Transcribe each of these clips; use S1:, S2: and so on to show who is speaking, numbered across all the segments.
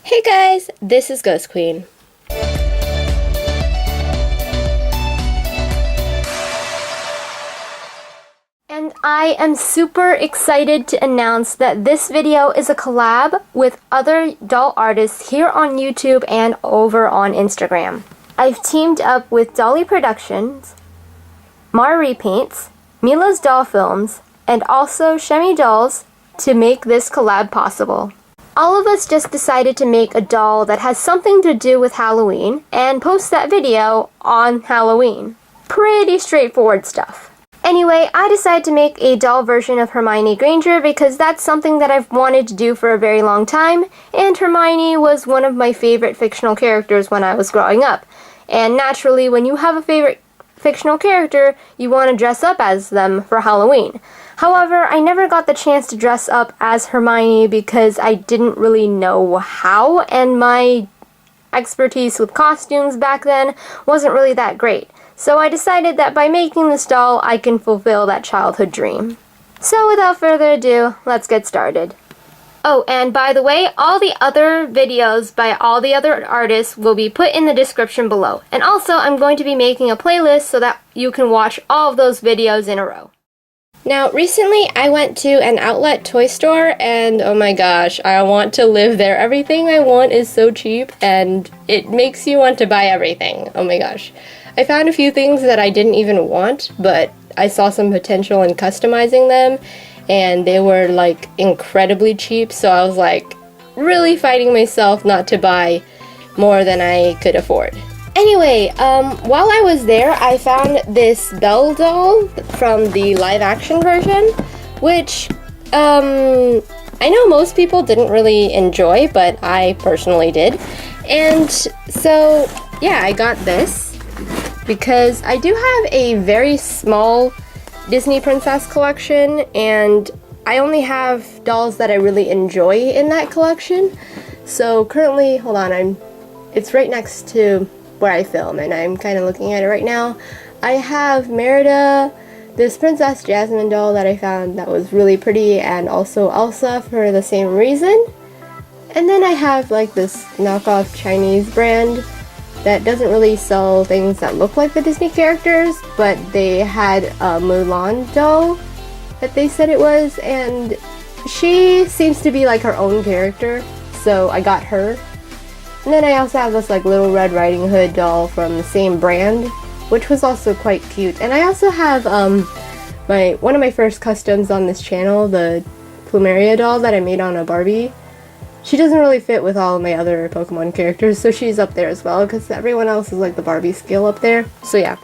S1: Hey guys, this is Ghost Queen. And I am super excited to announce that this video is a collab with other doll artists here on YouTube and over on Instagram. I've teamed up with Dolly Productions, Mar Repaints, Mila's Doll Films, and also Shemi Dolls to make this collab possible. All of us just decided to make a doll that has something to do with Halloween and post that video on Halloween. Pretty straightforward stuff. Anyway, I decided to make a doll version of Hermione Granger because that's something that I've wanted to do for a very long time, and Hermione was one of my favorite fictional characters when I was growing up. And naturally, when you have a favorite fictional character, you want to dress up as them for Halloween. However, I never got the chance to dress up as Hermione because I didn't really know how, and my expertise with costumes back then wasn't really that great. So I decided that by making this doll, I can fulfill that childhood dream. So without further ado, let's get started. Oh, and by the way, all the other videos by all the other artists will be put in the description below. And also, I'm going to be making a playlist so that you can watch all of those videos in a row. Now, recently I went to an outlet toy store and oh my gosh, I want to live there. Everything I want is so cheap and it makes you want to buy everything. Oh my gosh. I found a few things that I didn't even want, but I saw some potential in customizing them and they were like incredibly cheap, so I was like really fighting myself not to buy more than I could afford. Anyway, while I was there, I found this Belle doll from the live-action version, which, I know most people didn't really enjoy, but I personally did. And so, yeah, I got this because I do have a very small Disney princess collection, and I only have dolls that I really enjoy in that collection. So currently, hold on, it's right next to where I film, and I'm kind of looking at it right now. I have Merida, this Princess Jasmine doll that I found that was really pretty, and also Elsa for the same reason. And then I have like this knockoff Chinese brand that doesn't really sell things that look like the Disney characters, but they had a Mulan doll that they said it was, and she seems to be like her own character, so I got her. And then I also have this like little Red Riding Hood doll from the same brand, which was also quite cute. And I also have one of my first customs on this channel, the Plumeria doll that I made on a Barbie. She doesn't really fit with all of my other Pokemon characters, so she's up there as well, because everyone else is like the Barbie scale up there. So yeah.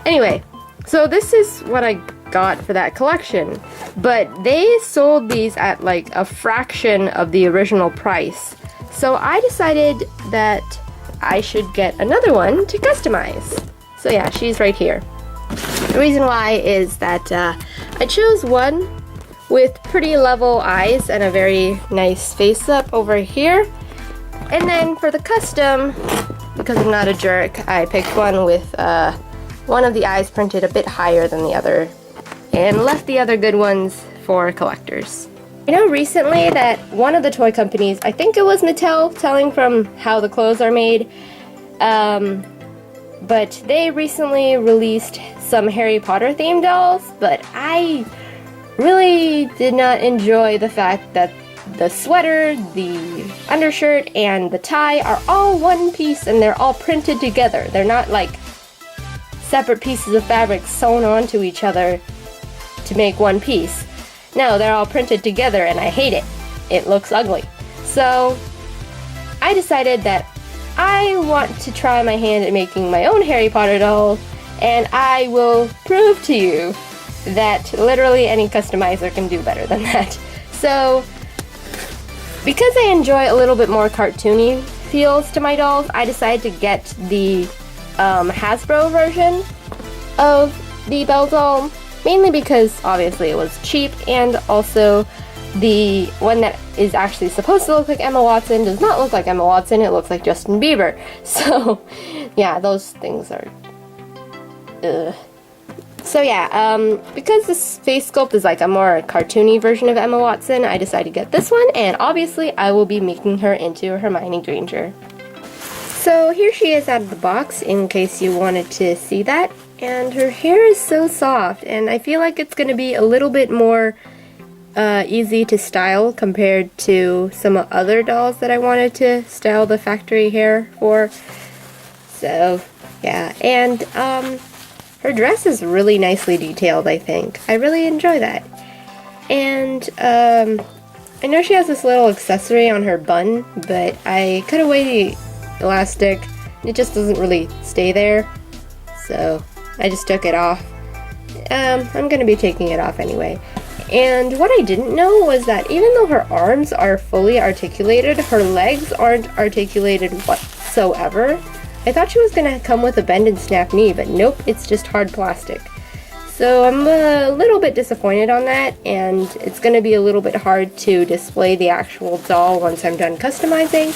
S1: Anyway, so this is what I got for that collection. But they sold these at like a fraction of the original price. So I decided that I should get another one to customize. So yeah, she's right here. The reason why is that I chose one with pretty level eyes and a very nice face up over here. And then for the custom, because I'm not a jerk, I picked one with one of the eyes printed a bit higher than the other and left the other good ones for collectors. I know recently that one of the toy companies, I think it was Mattel, telling from how the clothes are made, but they recently released some Harry Potter themed dolls, but I really did not enjoy the fact that the sweater, the undershirt, and the tie are all one piece and they're all printed together. They're not like separate pieces of fabric sewn onto each other to make one piece. No, they're all printed together and I hate it. It looks ugly. So I decided that I want to try my hand at making my own Harry Potter doll, and I will prove to you that literally any customizer can do better than that. So because I enjoy a little bit more cartoony feels to my dolls, I decided to get the Hasbro version of the Belle doll. Mainly because, obviously, it was cheap, and also the one that is actually supposed to look like Emma Watson does not look like Emma Watson, it looks like Justin Bieber. So, yeah, those things are... ugh. So yeah, because this face sculpt is like a more cartoony version of Emma Watson, I decided to get this one, and obviously I will be making her into Hermione Granger. So here she is out of the box, in case you wanted to see that, and her hair is so soft, and I feel like it's going to be a little bit more easy to style compared to some other dolls that I wanted to style the factory hair for. So yeah, and her dress is really nicely detailed, I think. I really enjoy that. And I know she has this little accessory on her bun, but I cut away the elastic. It just doesn't really stay there, so I just took it off. I'm gonna be taking it off anyway. And what I didn't know was that even though her arms are fully articulated, her legs aren't articulated whatsoever. I thought she was gonna come with a bend and snap knee, but nope, it's just hard plastic. So I'm a little bit disappointed on that, and it's gonna be a little bit hard to display the actual doll once I'm done customizing,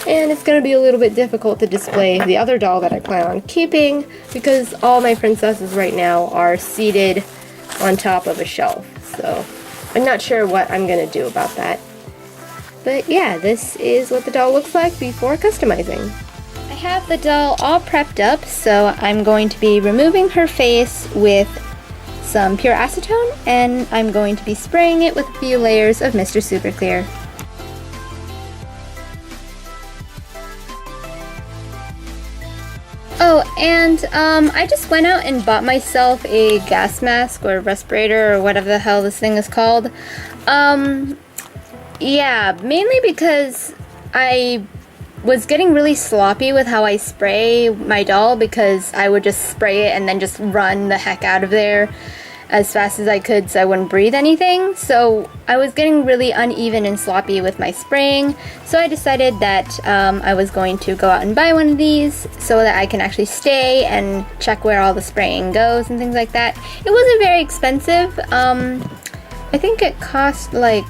S1: and it's gonna be a little bit difficult to display the other doll that I plan on keeping, because all my princesses right now are seated on top of a shelf, so I'm not sure what I'm gonna do about that. But yeah, this is what the doll looks like before customizing. I have the doll all prepped up, so I'm going to be removing her face with some pure acetone, and I'm going to be spraying it with a few layers of Mr. Super Clear. Oh, and I just went out and bought myself a gas mask or respirator or whatever the hell this thing is called. Yeah, mainly because I was getting really sloppy with how I spray my doll, because I would just spray it and then just run the heck out of there as fast as I could so I wouldn't breathe anything. So I was getting really uneven and sloppy with my spraying, so I decided that I was going to go out and buy one of these so that I can actually stay and check where all the spraying goes and things like that. It wasn't very expensive. I think it cost like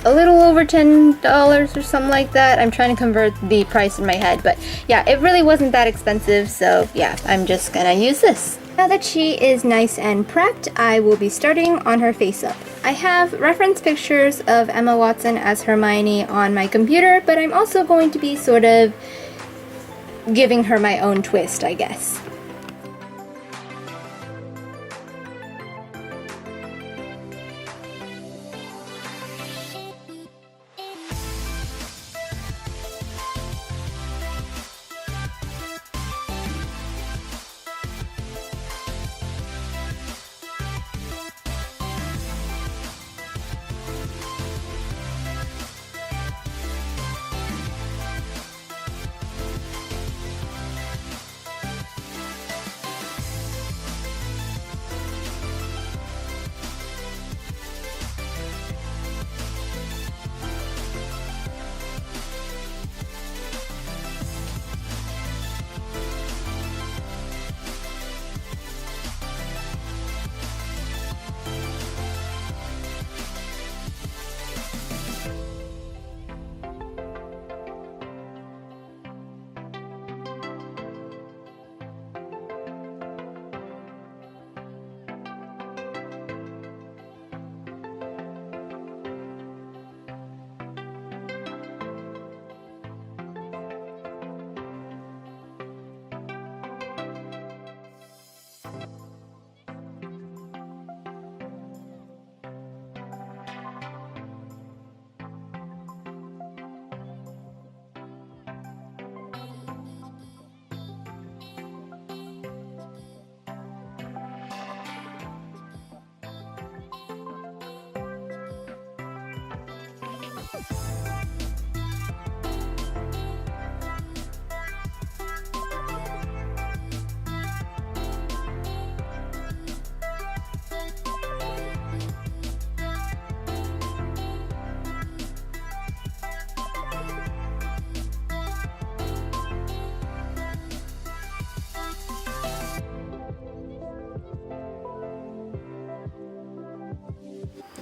S1: a little over $10 or something like that. I'm trying to convert the price in my head, but yeah, it really wasn't that expensive, so yeah, I'm just gonna use this. Now that she is nice and prepped, I will be starting on her face up. I have reference pictures of Emma Watson as Hermione on my computer, but I'm also going to be sort of giving her my own twist, I guess.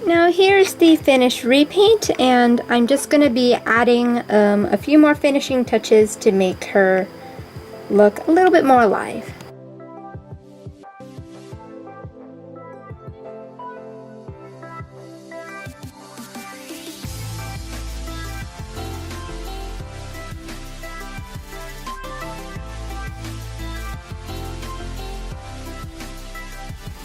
S1: Now here's the finished repaint, and I'm just going to be adding a few more finishing touches to make her look a little bit more alive.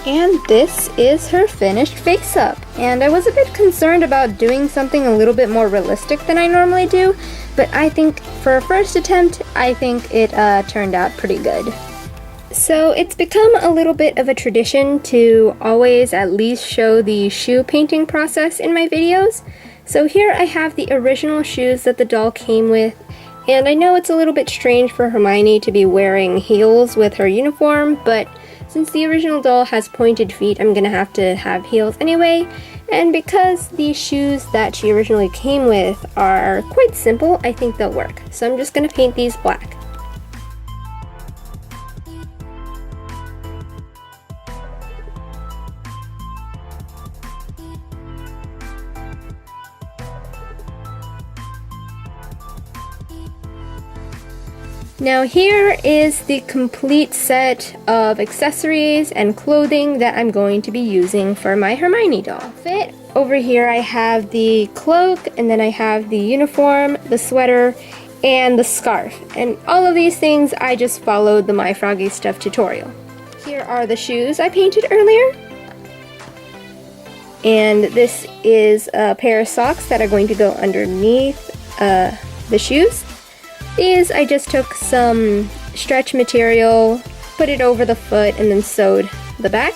S1: And this is her finished face up. And I was a bit concerned about doing something a little bit more realistic than I normally do, but I think for a first attempt, I think it turned out pretty good. So it's become a little bit of a tradition to always at least show the shoe painting process in my videos. So here I have the original shoes that the doll came with, and I know it's a little bit strange for Hermione to be wearing heels with her uniform, but since the original doll has pointed feet, I'm gonna have to have heels anyway, and because the shoes that she originally came with are quite simple, I think they'll work. So I'm just gonna paint these black. Now here is the complete set of accessories and clothing that I'm going to be using for my Hermione doll. Fit. Over here I have the cloak, and then I have the uniform, the sweater, and the scarf. And all of these things I just followed the My Froggy Stuff tutorial. Here are the shoes I painted earlier. And this is a pair of socks that are going to go underneath the shoes. These, I just took some stretch material, put it over the foot, and then sewed the back.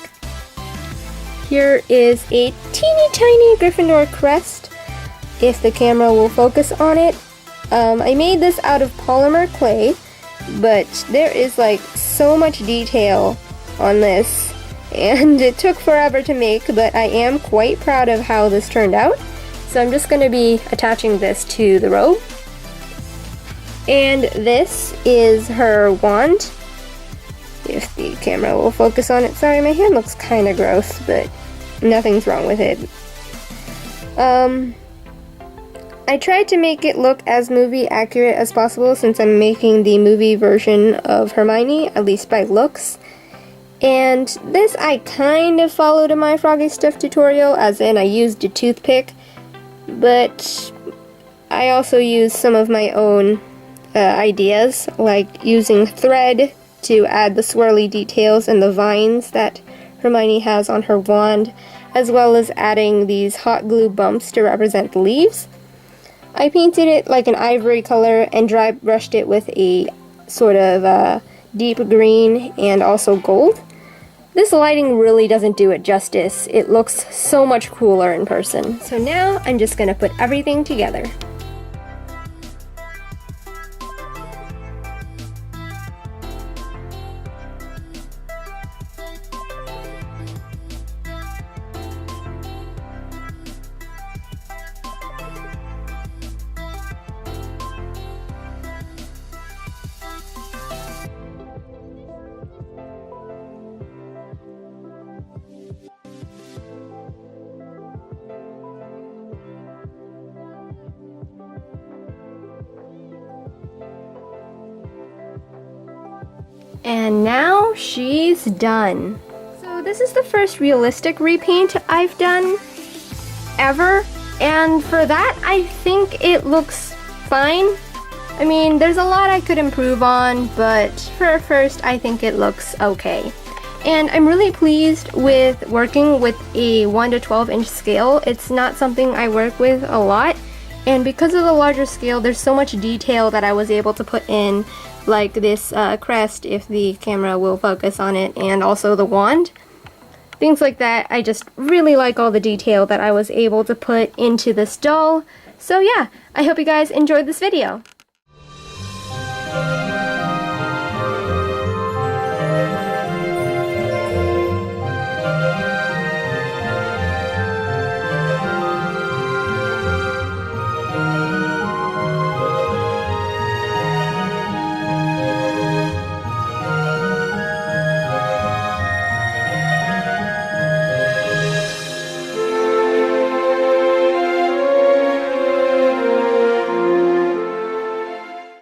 S1: Here is a teeny tiny Gryffindor crest, if the camera will focus on it. I made this out of polymer clay, but there is like so much detail on this, and it took forever to make, but I am quite proud of how this turned out. So I'm just going to be attaching this to the robe. And this is her wand, if the camera will focus on it. Sorry, my hand looks kind of gross, but nothing's wrong with it. I tried to make it look as movie accurate as possible since I'm making the movie version of Hermione, at least by looks. And this I kind of followed a My Froggy Stuff tutorial, as in I used a toothpick, but I also used some of my own ideas, like using thread to add the swirly details and the vines that Hermione has on her wand, as well as adding these hot glue bumps to represent the leaves. I painted it like an ivory color and dry brushed it with a sort of deep green and also gold. This lighting really doesn't do it justice. It looks so much cooler in person. So now I'm just gonna put everything together. And now she's done. So this is the first realistic repaint I've done ever, and for that I think it looks fine. I mean, there's a lot I could improve on, but for first I think it looks okay. And I'm really pleased with working with a 1 to 12 inch scale. It's not something I work with a lot, and because of the larger scale there's so much detail that I was able to put in, like this crest, if the camera will focus on it, and also the wand. Things like that. I just really like all the detail that I was able to put into this doll. So yeah, I hope you guys enjoyed this video.